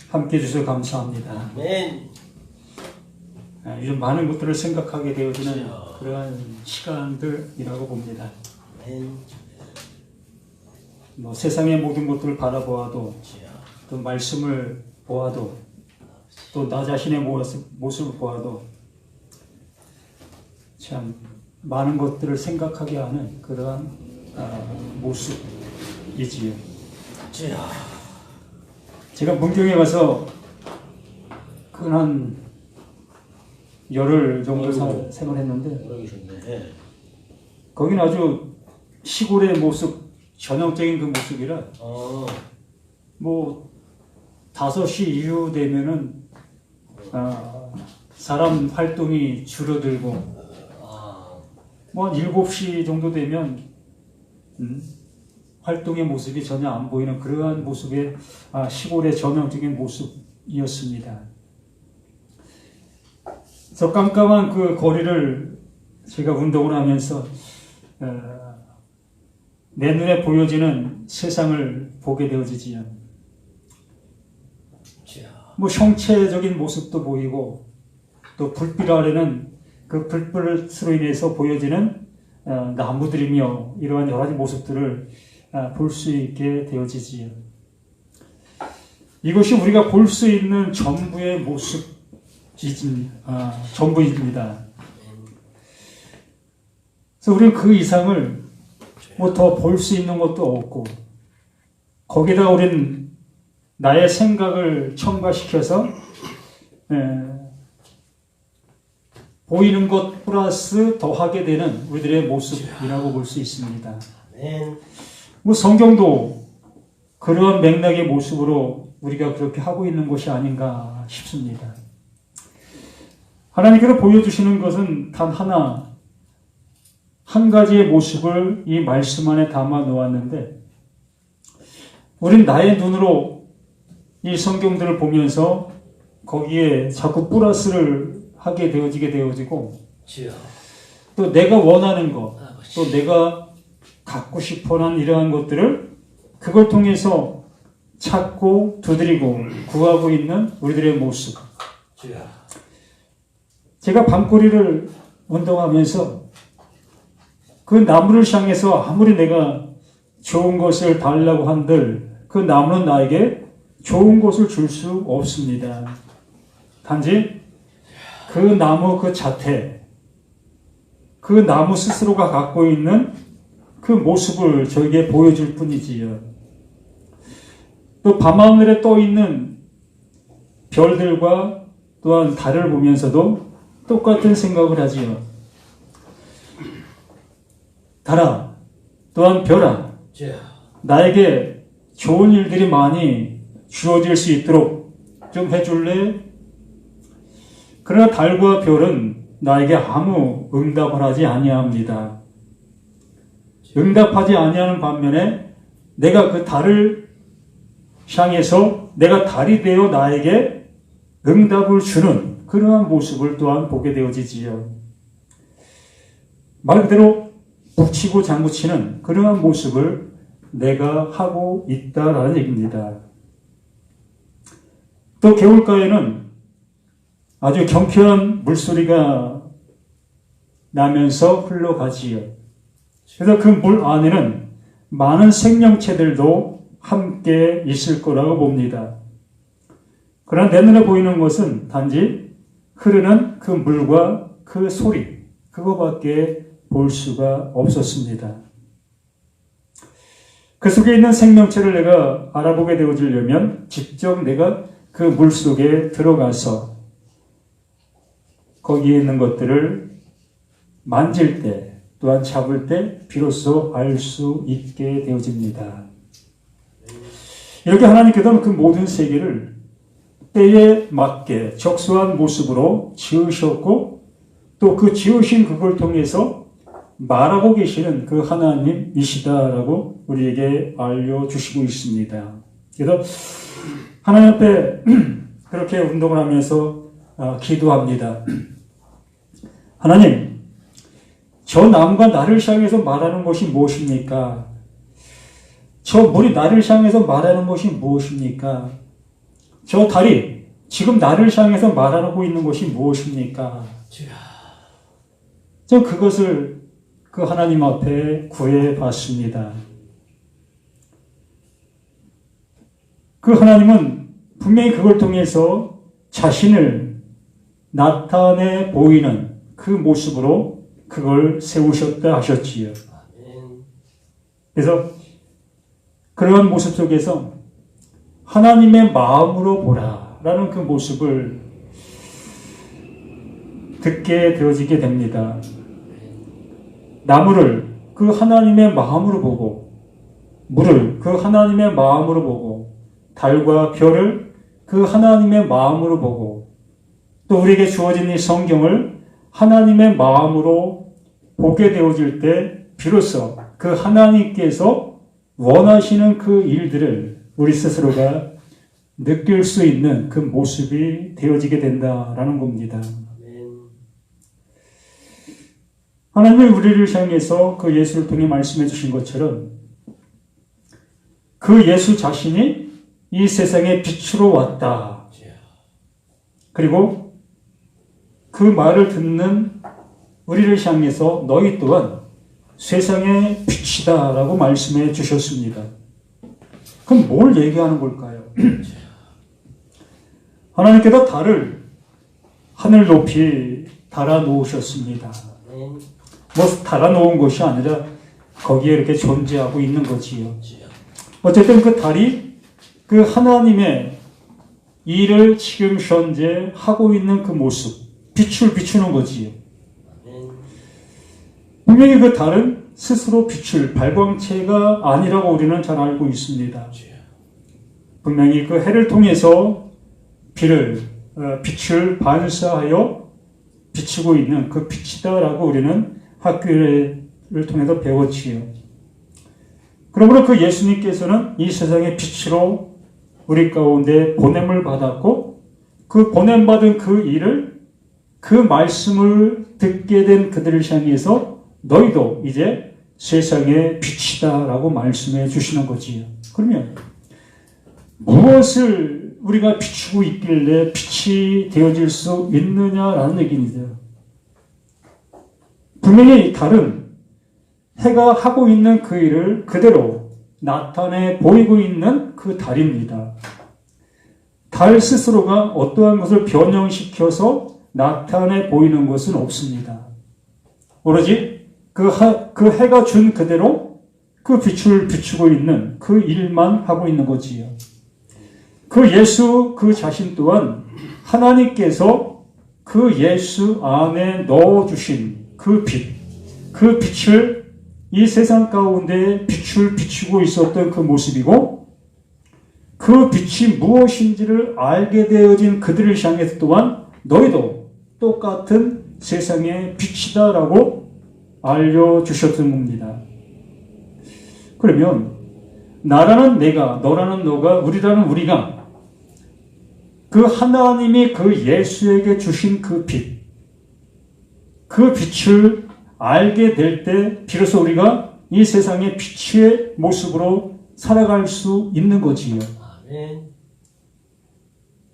함께 해주셔서 감사합니다. 아멘. 요즘 많은 것들을 생각하게 되어지는 그러한 시간들이라고 봅니다. 아멘. 뭐 세상의 모든 것들을 바라보아도, 또 말씀을 보아도, 또 나 자신의 모습을 보아도 참 많은 것들을 생각하게 하는 그러한 모습이지요. 제가 문경에 가서 한 열흘 정도 생활했는데, 거기는 아주 시골의 모습, 전형적인 그 모습이라, 뭐 5시 이후 되면은 사람 활동이 줄어들고, 뭐 7시 정도 되면 활동의 모습이 전혀 안 보이는 그러한 모습의 시골의 전형적인 모습이었습니다. 그래서 깜깜한 그 거리를 제가 운동을 하면서 내 눈에 보여지는 세상을 보게 되어지지요. 뭐 형체적인 모습도 보이고, 또 불빛 아래는 그 불빛으로 인해서 보여지는 나무들이며 이러한 여러 가지 모습들을 볼 수 있게 되어지지요. 이것이 우리가 볼 수 있는 전부의 전부입니다. 그래서 우리는 그 이상을 뭐 더 볼 수 있는 것도 없고, 거기다 우리는 나의 생각을 첨가시켜서 보이는 것 플러스 더하게 되는 우리들의 모습이라고 볼 수 있습니다. 뭐 성경도 그러한 맥락의 모습으로 우리가 그렇게 하고 있는 것이 아닌가 싶습니다. 하나님께서 보여주시는 것은 단 한 가지의 모습을 이 말씀 안에 담아 놓았는데, 우린 나의 눈으로 이 성경들을 보면서 거기에 자꾸 플러스를 하게 되어지고, 또 내가 원하는 것, 또 내가 갖고 싶어하는 이러한 것들을 그걸 통해서 찾고 두드리고 구하고 있는 우리들의 모습. 제가 밤거리를 운동하면서 그 나무를 향해서 아무리 내가 좋은 것을 달라고 한들 그 나무는 나에게 좋은 것을 줄 수 없습니다. 단지 그 나무 그 자태, 그 나무 스스로가 갖고 있는 그 모습을 저에게 보여줄 뿐이지요. 또 밤하늘에 떠 있는 별들과 또한 달을 보면서도 똑같은 생각을 하지요. 달아, 또한 별아, 나에게 좋은 일들이 많이 주어질 수 있도록 좀 해줄래? 그러나 달과 별은 나에게 아무 응답을 하지 아니합니다. 응답하지 아니하는 반면에 내가 그 달을 향해서 내가 달이 되어 나에게 응답을 주는 그러한 모습을 또한 보게 되어지지요. 말 그대로 북치고 장구치는 그러한 모습을 내가 하고 있다라는 얘기입니다. 또 개울가에는 아주 경쾌한 물소리가 나면서 흘러가지요. 그래서 그 물 안에는 많은 생명체들도 함께 있을 거라고 봅니다. 그러나 내 눈에 보이는 것은 단지 흐르는 그 물과 그 소리, 그거밖에 볼 수가 없었습니다. 그 속에 있는 생명체를 내가 알아보게 되어지려면 직접 내가 그 물 속에 들어가서 거기에 있는 것들을 만질 때, 또한 잡을 때 비로소 알 수 있게 되어집니다. 이렇게 하나님께서는 그 모든 세계를 때에 맞게 적소한 모습으로 지으셨고, 또 그 지으신 그걸 통해서 말하고 계시는 그 하나님이시다라고 우리에게 알려주시고 있습니다. 그래서 하나님 앞에 그렇게 운동을 하면서 기도합니다. 하나님, 저 나무가 나를 향해서 말하는 것이 무엇입니까? 저 물이 나를 향해서 말하는 것이 무엇입니까? 저 달이 지금 나를 향해서 말하고 있는 것이 무엇입니까? 저 그것을 그 하나님 앞에 구해봤습니다. 그 하나님은 분명히 그걸 통해서 자신을 나타내 보이는 그 모습으로 그걸 세우셨다 하셨지요. 그래서 그러한 모습 속에서 하나님의 마음으로 보라 라는 그 모습을 듣게 되어지게 됩니다. 나무를 그 하나님의 마음으로 보고, 물을 그 하나님의 마음으로 보고, 달과 별을 그 하나님의 마음으로 보고, 또 우리에게 주어진 이 성경을 하나님의 마음으로 보게 되어질 때 비로소 그 하나님께서 원하시는 그 일들을 우리 스스로가 느낄 수 있는 그 모습이 되어지게 된다라는 겁니다. 하나님은 우리를 향해서 그 예수를 통해 말씀해 주신 것처럼 그 예수 자신이 이 세상의 빛으로 왔다. 그리고 그 말을 듣는 우리를 향해서 너희 또한 세상의 빛이다 라고 말씀해 주셨습니다. 그럼 뭘 얘기하는 걸까요? 하나님께서 달을 하늘 높이 달아 놓으셨습니다. 뭐 달아 놓은 것이 아니라 거기에 이렇게 존재하고 있는 거지요. 어쨌든 그 달이 그 하나님의 일을 지금 현재 하고 있는 그 모습, 빛을 비추는 거지요. 분명히 그 달은 스스로 빛을 발광체가 아니라고 우리는 잘 알고 있습니다. 분명히 그 해를 통해서 빛을 반사하여 비추고 있는 그 빛이다라고 우리는 학교를 통해서 배웠지요. 그러므로 그 예수님께서는 이 세상의 빛으로 우리 가운데 보냄을 받았고, 그 보냄받은 그 일을, 그 말씀을 듣게 된 그들을 향해서 너희도 이제 세상의 빛이다라고 말씀해 주시는 거지요. 그러면 무엇을 우리가 비추고 있길래 빛이 되어질 수 있느냐라는 얘기입니다. 분명히 달은 해가 하고 있는 그 일을 그대로 나타내 보이고 있는 그 달입니다. 달 스스로가 어떠한 것을 변형시켜서 나타내 보이는 것은 없습니다. 오로지 그 해가 준 그대로 그 빛을 비추고 있는 그 일만 하고 있는 거지요. 그 예수 그 자신 또한 하나님께서 그 예수 안에 넣어주신 그 빛을 이 세상 가운데 빛을 비추고 있었던 그 모습이고, 그 빛이 무엇인지를 알게 되어진 그들을 향해서 또한 너희도 똑같은 세상의 빛이다라고 알려주셨던 겁니다. 그러면 나라는 내가, 너라는 너가, 우리라는 우리가 그 하나님이 그 예수에게 주신 그 빛을 알게 될 때 비로소 우리가 이 세상의 빛의 모습으로 살아갈 수 있는 거지요.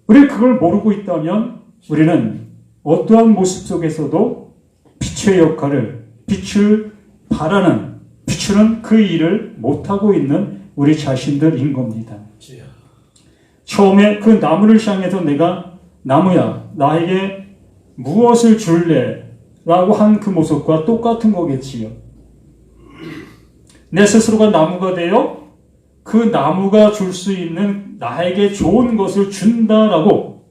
우리가 그걸 모르고 있다면 우리는 어떠한 모습 속에서도 빛의 역할을, 빛을 바라는, 비추는 그 일을 못하고 있는 우리 자신들인 겁니다. 처음에 그 나무를 향해서 내가 나무야, 나에게 무엇을 줄래? 라고 한 그 모습과 똑같은 거겠지요. 내 스스로가 나무가 되어 그 나무가 줄 수 있는 나에게 좋은 것을 준다라고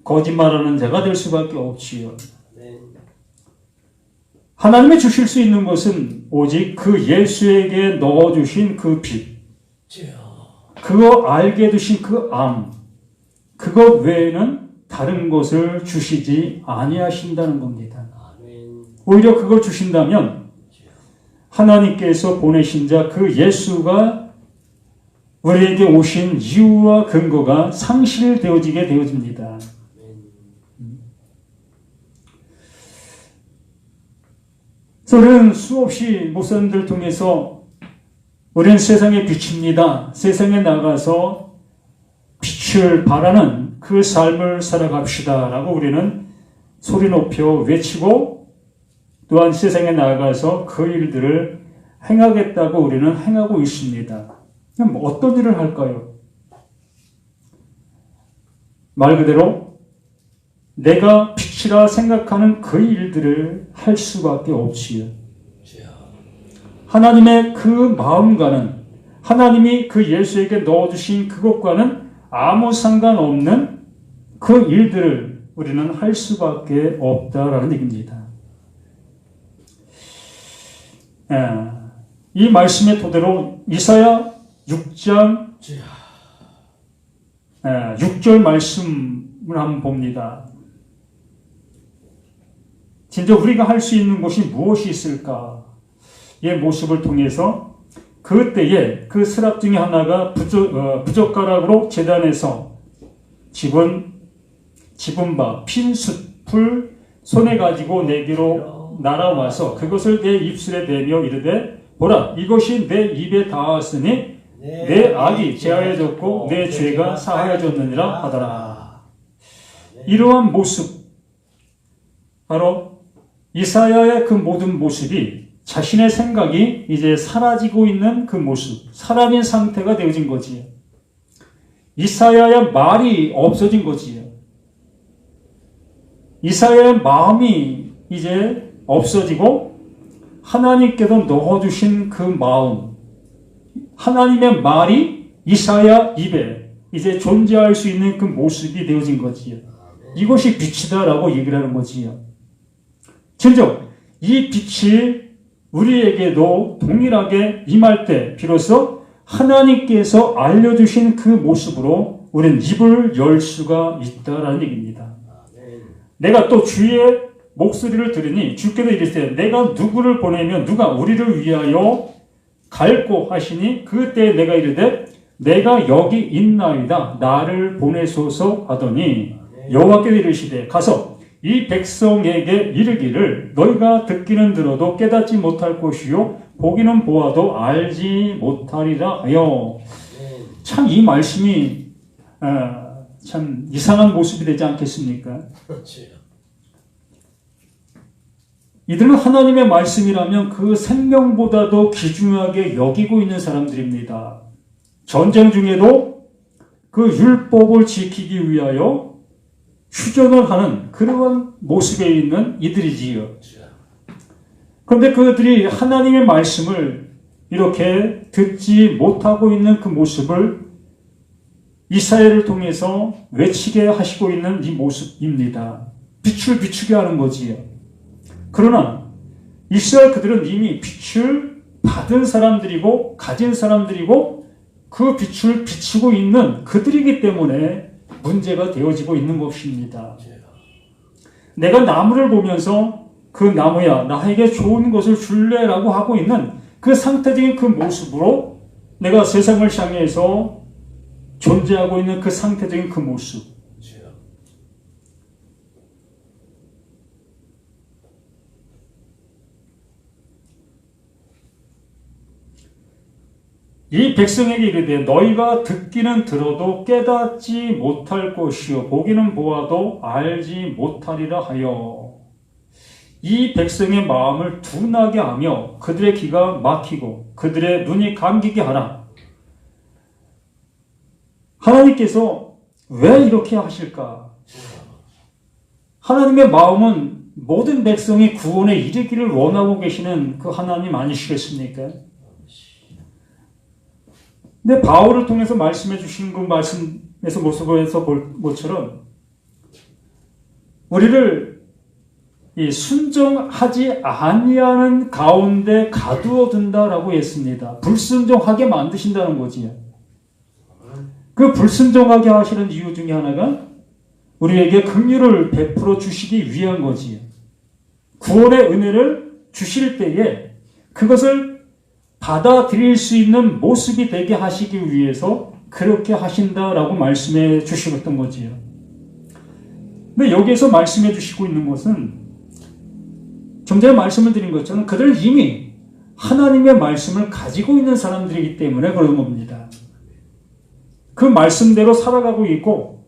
거짓말하는 자가 될 수밖에 없지요. 하나님이 주실 수 있는 것은 오직 그 예수에게 넣어주신 그 빛, 그거 알게 두신 그 암, 그것 외에는 다른 것을 주시지 아니하신다는 겁니다. 오히려 그걸 주신다면 하나님께서 보내신 자 그 예수가 우리에게 오신 이유와 근거가 상실되어지게 되어집니다. 우리는 수없이 목사님들을 통해서 우리는 세상의 빛입니다. 세상에 나가서 빛을 발하는 그 삶을 살아갑시다 라고 우리는 소리 높여 외치고 또한 세상에 나아가서 그 일들을 행하겠다고 우리는 행하고 있습니다. 그럼 어떤 일을 할까요? 말 그대로 내가 빛이라 생각하는 그 일들을 할 수밖에 없지요. 하나님의 그 마음과는, 하나님이 그 예수에게 넣어주신 그것과는 아무 상관없는 그 일들을 우리는 할 수밖에 없다라는 얘기입니다. 이 말씀의 토대로 이사야 6장 6절 말씀을 한번 봅니다. 진짜 우리가 할 수 있는 것이 무엇이 있을까? 의 모습을 통해서 그때에 그 스랍 중에 하나가 부젓가락으로 제단에서 집은 바 핀 숯불 손에 가지고 내게로 날아와서 그것을 내 입술에 대며 이르되 보라 이것이 내 입에 닿았으니 내 악이 제하여졌고 내 죄가 사하여졌느니라 하더라. 이러한 모습, 바로 이사야의 그 모든 모습이 자신의 생각이 이제 사라지고 있는 그 모습, 사라진 상태가 되어진 거지요. 이사야의 말이 없어진 거지요. 이사야의 마음이 이제 없어지고 하나님께서 넣어주신 그 마음, 하나님의 말이 이사야 입에 이제 존재할 수 있는 그 모습이 되어진 거지요. 이것이 빛이다라고 얘기를 하는 거지요. 진정 이 빛이 우리에게도 동일하게 임할 때 비로소 하나님께서 알려주신 그 모습으로 우리는 입을 열 수가 있다라는 얘기입니다. 내가 또 주의 목소리를 들으니 주께서 이르시되 내가 누구를 보내면 누가 우리를 위하여 갈고 하시니 그때 내가 이르되 내가 여기 있나이다 나를 보내소서 하더니 여호와께서 이르시되 가서 이 백성에게 이르기를 너희가 듣기는 들어도 깨닫지 못할 것이요 보기는 보아도 알지 못하리라 하여. 참 이 말씀이 참 이상한 모습이 되지 않겠습니까? 이들은 하나님의 말씀이라면 그 생명보다도 귀중하게 여기고 있는 사람들입니다. 전쟁 중에도 그 율법을 지키기 위하여 휴전을 하는 그러한 모습에 있는 이들이지요. 그런데 그들이 하나님의 말씀을 이렇게 듣지 못하고 있는 그 모습을 이사야를 통해서 외치게 하시고 있는 이 모습입니다. 빛을 비추게 하는 거지요. 그러나 이스라엘 그들은 이미 빛을 받은 사람들이고 가진 사람들이고 그 빛을 비추고 있는 그들이기 때문에 문제가 되어지고 있는 것입니다. 내가 나무를 보면서 그 나무야 나에게 좋은 것을 줄래라고 하고 있는 그 상태적인 그 모습으로 내가 세상을 향해서 존재하고 있는 그 상태적인 그 모습, 이 백성에게 이르되 너희가 듣기는 들어도 깨닫지 못할 것이요 보기는 보아도 알지 못하리라 하여. 이 백성의 마음을 둔하게 하며 그들의 귀가 막히고 그들의 눈이 감기게 하라. 하나님께서 왜 이렇게 하실까? 하나님의 마음은 모든 백성이 구원에 이르기를 원하고 계시는 그 하나님 아니시겠습니까? 근데 바울을 통해서 말씀해 주신 그 말씀에서 모습에서 볼 것처럼 우리를 이 순종하지 아니하는 가운데 가두어 둔다라고 했습니다. 불순종하게 만드신다는 거지요. 그 불순종하게 하시는 이유 중에 하나가 우리에게 긍휼을 베풀어 주시기 위한 거지요. 구원의 은혜를 주실 때에 그것을 받아들일 수 있는 모습이 되게 하시기 위해서 그렇게 하신다라고 말씀해 주시었던 거지요. 근데 여기에서 말씀해 주시고 있는 것은 좀 전에 말씀을 드린 것처럼 그들 이미 하나님의 말씀을 가지고 있는 사람들이기 때문에 그런 겁니다. 그 말씀대로 살아가고 있고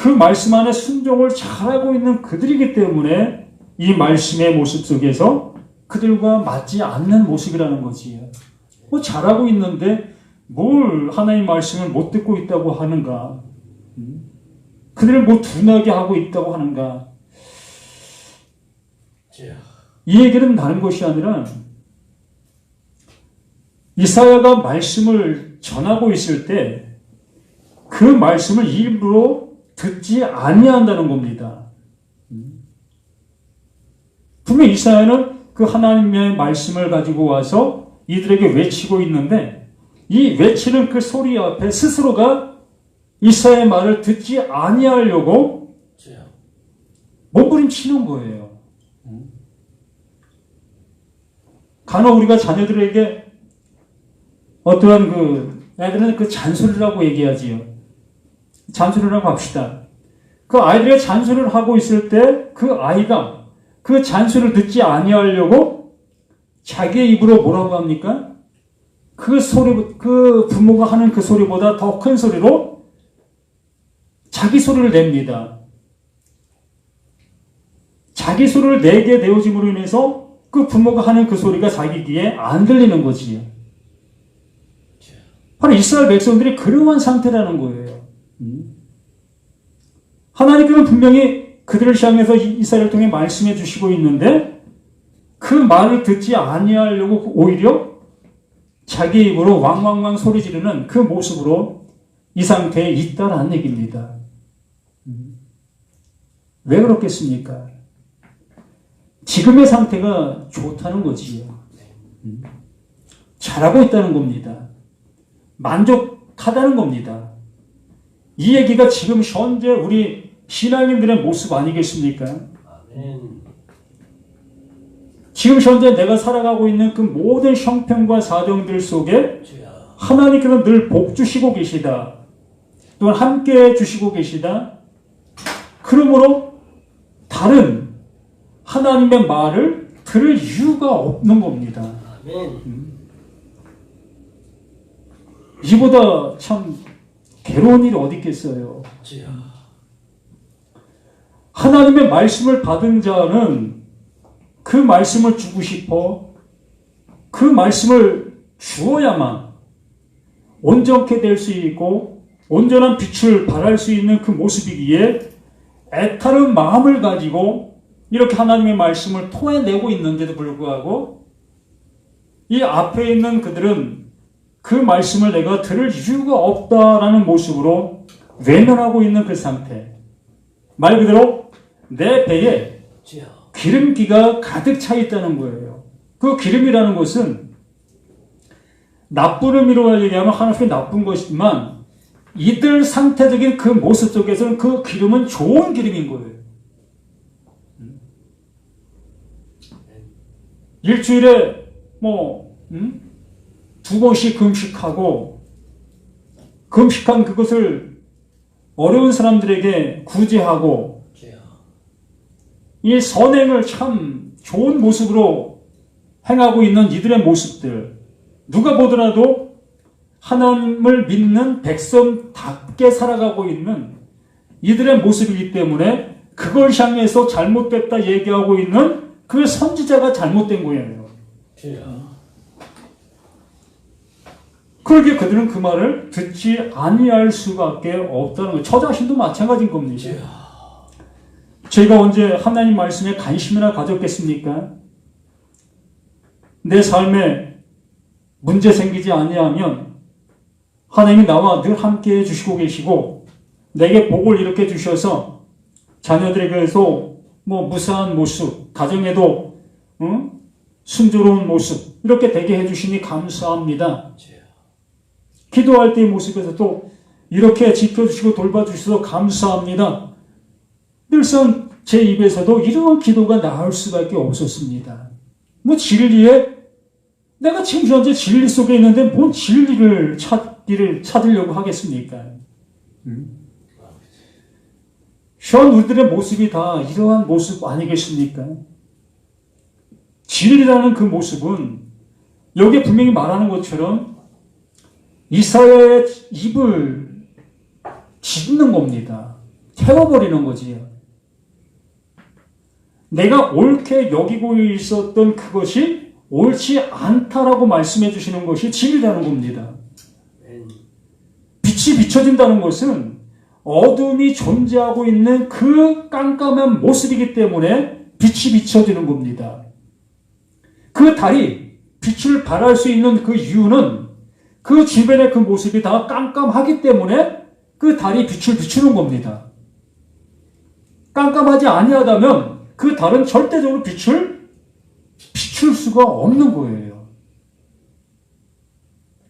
그 말씀 안에 순종을 잘하고 있는 그들이기 때문에 이 말씀의 모습 속에서 그들과 맞지 않는 모습이라는 거지요. 뭐 잘하고 있는데 뭘 하나님 말씀을 못 듣고 있다고 하는가? 그들을 뭐 둔하게 하고 있다고 하는가? 이 얘기는 다른 것이 아니라 이사야가 말씀을 전하고 있을 때 그 말씀을 일부러 듣지 아니한다는 겁니다. 분명 이사야는 그 하나님의 말씀을 가지고 와서 이들에게 외치고 있는데 이 외치는 그 소리 앞에 스스로가 이사야의 말을 듣지 아니하려고 몸부림치는 거예요. 간혹 우리가 자녀들에게 어떠한 애들은 그 잔소리라고 얘기하지요. 잔소리라고 합시다. 그 아이들이 잔소리를 하고 있을 때 그 아이가 그 잔소리를 듣지 아니하려고 자기의 입으로 뭐라고 합니까? 그 부모가 하는 그 소리보다 더 큰 소리로 자기 소리를 냅니다. 자기 소리를 내게 되어짐으로 인해서 그 부모가 하는 그 소리가 자기 귀에 안 들리는 거지요. 바로 이스라엘 백성들이 그러한 상태라는 거예요. 하나님께서는 분명히 그들을 향해서 이사야를 통해 말씀해 주시고 있는데 그 말을 듣지 아니하려고 오히려 자기 입으로 왕왕왕 소리 지르는 그 모습으로 이 상태에 있다라는 얘기입니다. 왜 그렇겠습니까? 지금의 상태가 좋다는 거지요. 잘하고 있다는 겁니다. 만족하다는 겁니다. 이 얘기가 지금 현재 우리 신앙인들의 모습 아니겠습니까? 지금 현재 내가 살아가고 있는 그 모든 형편과 사정들 속에 하나님께서 늘 복 주시고 계시다. 또한 함께 주시고 계시다. 그러므로 다른 하나님의 말을 들을 이유가 없는 겁니다. 이보다 참 괴로운 일이 어디 있겠어요. 하나님의 말씀을 받은 자는 그 말씀을 주고 싶어 그 말씀을 주어야만 온전케 될 수 있고 온전한 빛을 발할 수 있는 그 모습이기에 애타는 마음을 가지고 이렇게 하나님의 말씀을 토해내고 있는데도 불구하고 이 앞에 있는 그들은 그 말씀을 내가 들을 이유가 없다라는 모습으로 외면하고 있는 그 상태. 말 그대로 내 배에 기름기가 가득 차 있다는 거예요. 그 기름이라는 것은 나쁜 의미로 얘기하면 하나님의 나쁜 것이지만 이들 상태적인 그 모습 속에서는 그 기름은 좋은 기름인 거예요. 일주일에 2번씩 금식하고 금식한 그것을 어려운 사람들에게 구제하고 이 선행을 참 좋은 모습으로 행하고 있는 이들의 모습들 누가 보더라도 하나님을 믿는 백성답게 살아가고 있는 이들의 모습이기 때문에 그걸 향해서 잘못됐다 얘기하고 있는 그 선지자가 잘못된 거예요. 그러기에 그들은 그 말을 듣지 아니할 수밖에 없다는 거예요. 저 자신도 마찬가지인 겁니다. 제가 언제 하나님 말씀에 관심이나 가졌겠습니까? 내 삶에 문제 생기지 아니하면 하나님이 나와 늘 함께 해주시고 계시고 내게 복을 이렇게 주셔서 자녀들에게서 무사한 모습, 가정에도 순조로운 모습 이렇게 되게 해주시니 감사합니다. 기도할 때의 모습에서도 이렇게 지켜주시고 돌봐주셔서 감사합니다. 늘상 제 입에서도 이러한 기도가 나올 수밖에 없었습니다. 진리에 내가 지금 현재 진리 속에 있는데 뭔 진리를 찾으려고 하겠습니까? 현 우리들의 모습이 다 이러한 모습 아니겠습니까? 진리라는 그 모습은 여기에 분명히 말하는 것처럼 이사야의 입을 짓는 겁니다. 채워버리는 거지요. 내가 옳게 여기고 있었던 그것이 옳지 않다라고 말씀해 주시는 것이 진리라는 겁니다. 빛이 비춰진다는 것은 어둠이 존재하고 있는 그 깜깜한 모습이기 때문에 빛이 비춰지는 겁니다. 그 달이 빛을 발할 수 있는 그 이유는 그 주변의 그 모습이 다 깜깜하기 때문에 그 달이 빛을 비추는 겁니다. 깜깜하지 아니하다면 그 달은 절대적으로 빛을 비출 수가 없는 거예요.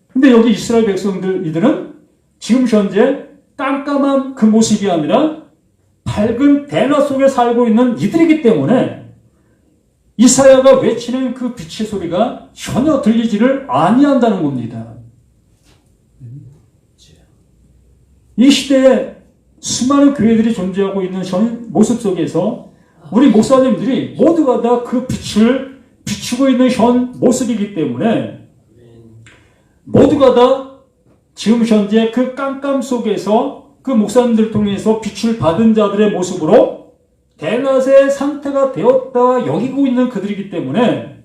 근데 여기 이스라엘 백성들, 이들은 지금 현재 깜깜한 그 모습이 아니라 밝은 대낮 속에 살고 있는 이들이기 때문에 이사야가 외치는 그 빛의 소리가 전혀 들리지를 아니한다는 겁니다. 이 시대에 수많은 교회들이 존재하고 있는 모습 속에서 우리 목사님들이 모두가 다 그 빛을 비추고 있는 현 모습이기 때문에 모두가 다 지금 현재 그 깜깜 속에서 그 목사님들 통해서 빛을 받은 자들의 모습으로 대낮의 상태가 되었다 여기고 있는 그들이기 때문에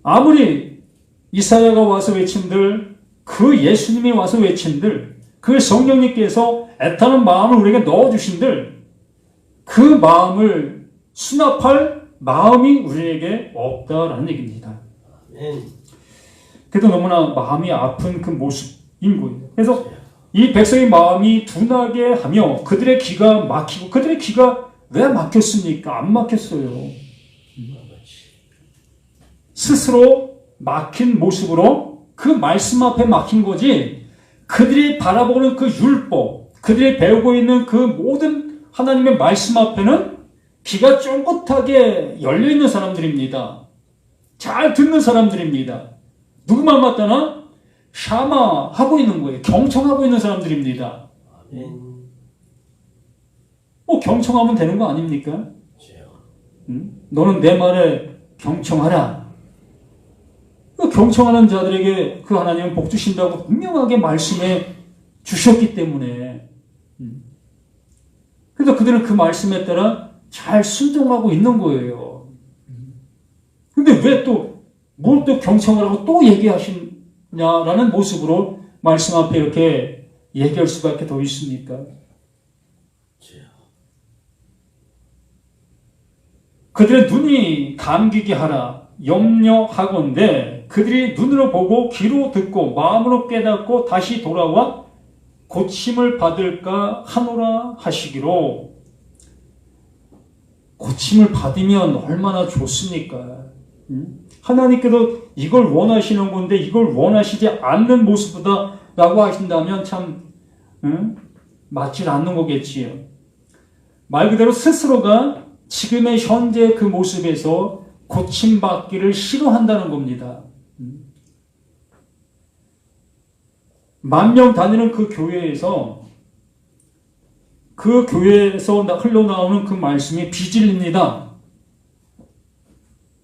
아무리 이사야가 와서 외친들, 그 예수님이 와서 외친들, 그 성령님께서 애타는 마음을 우리에게 넣어주신들 그 마음을 수납할 마음이 우리에게 없다라는 얘기입니다. 그래도 너무나 마음이 아픈 그 모습인 거예요. 그래서 이 백성의 마음이 둔하게 하며 그들의 귀가 막히고, 그들의 귀가 왜 막혔습니까? 안 막혔어요. 스스로 막힌 모습으로 그 말씀 앞에 막힌 거지, 그들이 바라보는 그 율법, 그들이 배우고 있는 그 모든 하나님의 말씀 앞에는 귀가 쫑긋하게 열려있는 사람들입니다. 잘 듣는 사람들입니다. 누구만 맞다나 샤마하고 있는 거예요. 경청하고 있는 사람들입니다. 경청하면 되는 거 아닙니까? 너는 내 말에 경청하라. 경청하는 자들에게 그 하나님은 복 주신다고 분명하게 말씀해 주셨기 때문에, 그래서 그들은 그 말씀에 따라 잘 순종하고 있는 거예요. 근데 왜 뭘 또 경청하라고 또 얘기하시냐라는 모습으로 말씀 앞에 이렇게 얘기할 수밖에 더 있습니까? 그들의 눈이 감기게 하라 염려하건대 그들이 눈으로 보고 귀로 듣고 마음으로 깨닫고 다시 돌아와 고침을 받을까 하노라 하시기로. 고침을 받으면 얼마나 좋습니까? 하나님께서 이걸 원하시는 건데 이걸 원하시지 않는 모습이다 라고 하신다면 참 맞질 않는 거겠지요. 말 그대로 스스로가 지금의 현재 그 모습에서 고침받기를 싫어한다는 겁니다. 10,000명 다니는 그 교회에서 흘러나오는 그 말씀이 비진리입니다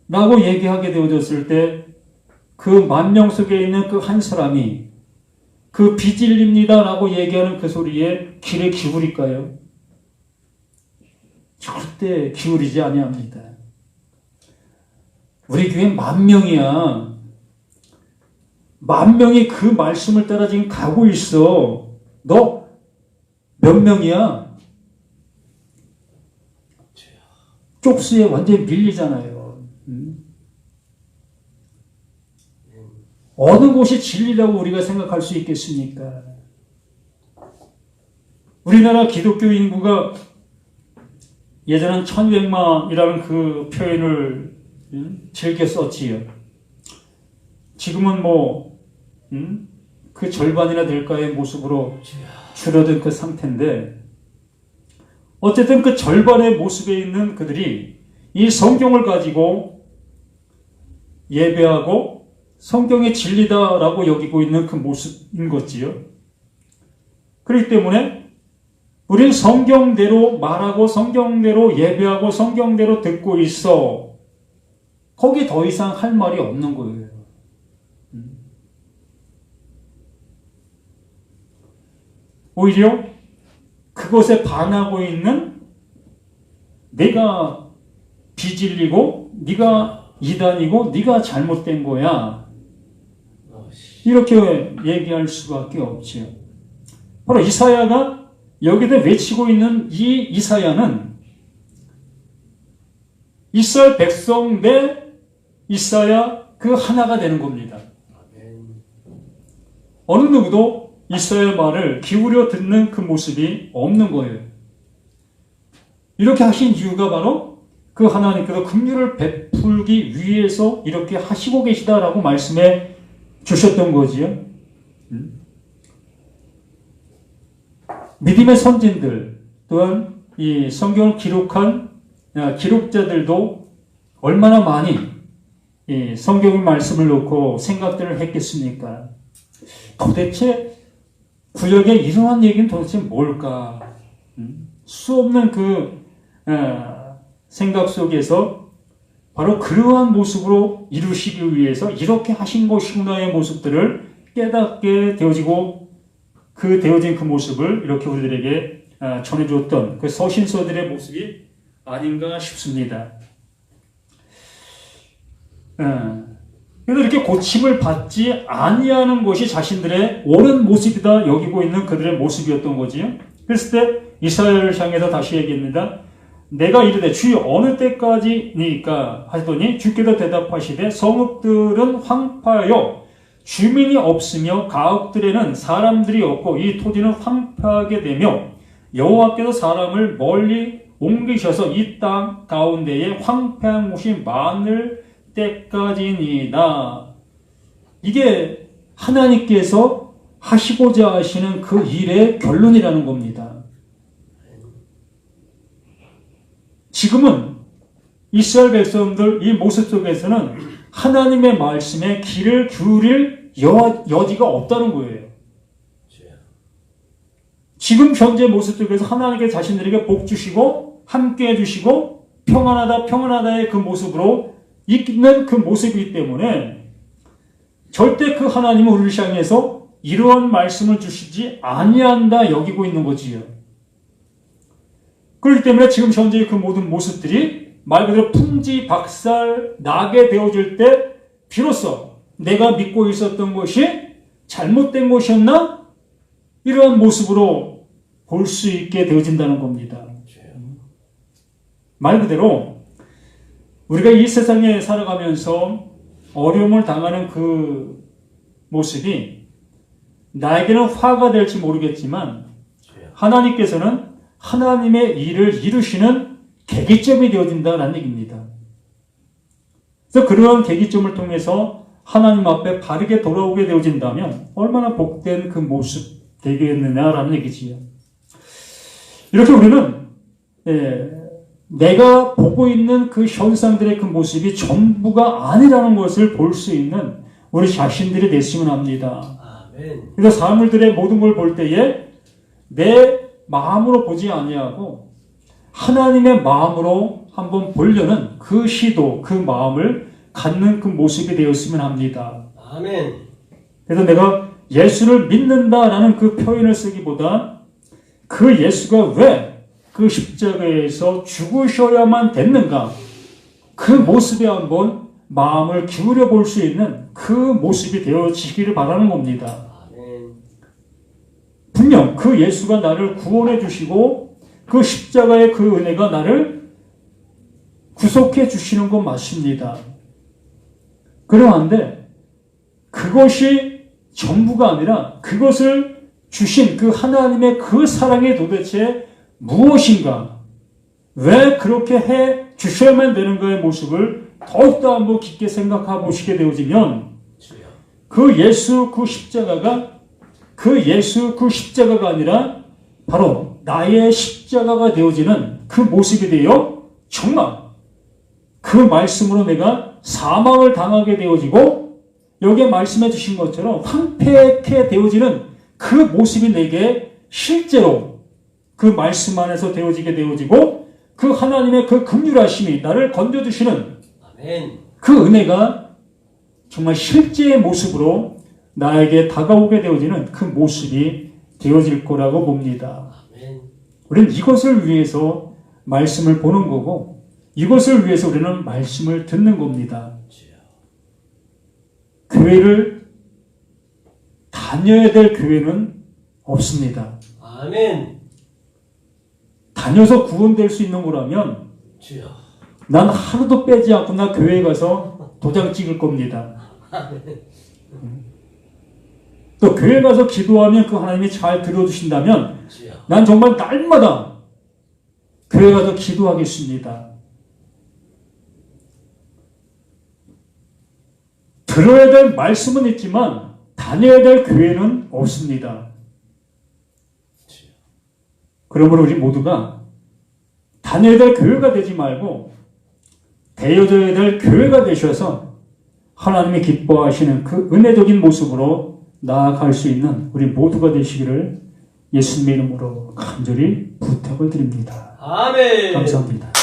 라고 얘기하게 되어졌을 때 그 10,000명 속에 있는 그 한 사람이 그 비진리입니다 라고 얘기하는 그 소리에 귀를 기울일까요? 절대 기울이지 아니합니다. 우리 교회 10,000명이야. 10,000명이 그 말씀을 따라 지금 가고 있어. 너 몇 명이야? 쪽수에 완전히 밀리잖아요. 어느 곳이 진리라고 우리가 생각할 수 있겠습니까? 우리나라 기독교 인구가 예전엔 1,200만이라는 그 표현을 즐겨 썼지요. 지금은 그 절반이나 될까의 모습으로 줄어든 그 상태인데, 어쨌든 그 절반의 모습에 있는 그들이 이 성경을 가지고 예배하고 성경의 진리다라고 여기고 있는 그 모습인 것지요. 그렇기 때문에 우리는 성경대로 말하고 성경대로 예배하고 성경대로 듣고 있어. 거기 더 이상 할 말이 없는 거예요. 오히려 그것에 반하고 있는 내가 비질리고 네가 이단이고 네가 잘못된 거야. 이렇게 얘기할 수밖에 없지요. 바로 이사야가 여기다 외치고 있는 이 이사야는 이스라엘 백성 대 이사야 그 하나가 되는 겁니다. 어느 누구도 이사야의 말을 기울여 듣는 그 모습이 없는 거예요. 이렇게 하신 이유가 바로 그 하나님께서 긍휼을 베풀기 위해서 이렇게 하시고 계시다라고 말씀해 주셨던 거지요. 믿음의 선진들 또한 이 성경을 기록한 기록자들도 얼마나 많이 이 성경의 말씀을 놓고 생각들을 했겠습니까? 도대체 구약에 이러한 얘기는 도대체 뭘까? 수 없는 그 생각 속에서 바로 그러한 모습으로 이루시기 위해서 이렇게 하신 것이구나의 모습들을 깨닫게 되어지고 되어진 그 모습을 이렇게 우리들에게 전해주었던 그 서신서들의 모습이 아닌가 싶습니다. 그래서 이렇게 고침을 받지 아니하는 것이 자신들의 옳은 모습이다 여기고 있는 그들의 모습이었던 거지요. 그랬을 때 이스라엘을 향해서 다시 얘기합니다. 내가 이르되 주여 어느 때까지니까 하더니 주께서 대답하시되 성읍들은 황폐하여 주민이 없으며 가옥들에는 사람들이 없고 이 토지는 황폐하게 되며 여호와께서 사람을 멀리 옮기셔서 이 땅 가운데에 황폐한 곳이 많을 때까지니이다. 이게 하나님께서 하시고자 하시는 그 일의 결론이라는 겁니다. 지금은 이스라엘 백성들 이 모습 속에서는 하나님의 말씀에 귀를 기울일 여지가 없다는 거예요. 지금 현재 모습 속에서 하나님께 자신들에게 복 주시고 함께 해주시고 평안하다 평안하다의 그 모습으로 있는 그 모습이기 때문에 절대 그 하나님은 우리를 향해서 이러한 말씀을 주시지 아니한다 여기고 있는 거지요. 그렇기 때문에 지금 현재의 그 모든 모습들이 말 그대로 풍지박살 나게 되어질 때 비로소 내가 믿고 있었던 것이 잘못된 것이었나? 이러한 모습으로 볼 수 있게 되어진다는 겁니다. 말 그대로 우리가 이 세상에 살아가면서 어려움을 당하는 그 모습이 나에게는 화가 될지 모르겠지만 하나님께서는 하나님의 일을 이루시는 계기점이 되어진다는 얘기입니다. 그래서 그러한 계기점을 통해서 하나님 앞에 바르게 돌아오게 되어진다면 얼마나 복된 그 모습 되겠느냐라는 얘기지요. 이렇게 우리는 내가 보고 있는 그 현상들의 그 모습이 전부가 아니라는 것을 볼 수 있는 우리 자신들이 됐으면 합니다. 아멘. 그래서 사물들의 모든 걸 볼 때에 내 마음으로 보지 아니하고 하나님의 마음으로 한번 보려는 그 시도, 그 마음을 갖는 그 모습이 되었으면 합니다. 아멘. 그래서 내가 예수를 믿는다라는 그 표현을 쓰기보다 그 예수가 왜 그 십자가에서 죽으셔야만 됐는가? 그 모습에 한번 마음을 기울여 볼 수 있는 그 모습이 되어지기를 바라는 겁니다. 분명 그 예수가 나를 구원해 주시고 그 십자가의 그 은혜가 나를 구속해 주시는 건 맞습니다. 그러한데 그것이 전부가 아니라 그것을 주신 그 하나님의 그 사랑이 도대체 무엇인가? 왜 그렇게 해 주셔야만 되는가의 모습을 더욱더 한번 깊게 생각해 보시게 되어지면 그 예수 그 십자가가 아니라 바로 나의 십자가가 되어지는 그 모습이 되어 정말 그 말씀으로 내가 사망을 당하게 되어지고 여기에 말씀해 주신 것처럼 황폐하게 되어지는 그 모습이 내게 실제로 그 말씀 안에서 되어지게 되어지고 그 하나님의 그 긍휼하심이 나를 건져주시는 그 은혜가 정말 실제의 모습으로 나에게 다가오게 되어지는 그 모습이 되어질 거라고 봅니다. 우리는 이것을 위해서 말씀을 보는 거고 이것을 위해서 우리는 말씀을 듣는 겁니다. 교회를 다녀야 될 교회는 없습니다. 아멘. 다녀서 구원될 수 있는 거라면 주여. 난 하루도 빼지 않고 나 교회에 가서 도장 찍을 겁니다. 또 교회 가서 기도하면 그 하나님이 잘 들어주신다면 주여. 난 정말 날마다 교회 가서 기도하겠습니다. 들어야 될 말씀은 있지만 다녀야 될 교회는 없습니다. 그러므로 우리 모두가 다녀야 될 교회가 되지 말고 되어져야 될 교회가 되셔서 하나님이 기뻐하시는 그 은혜적인 모습으로 나아갈 수 있는 우리 모두가 되시기를 예수님의 이름으로 간절히 부탁을 드립니다. 아멘. 감사합니다.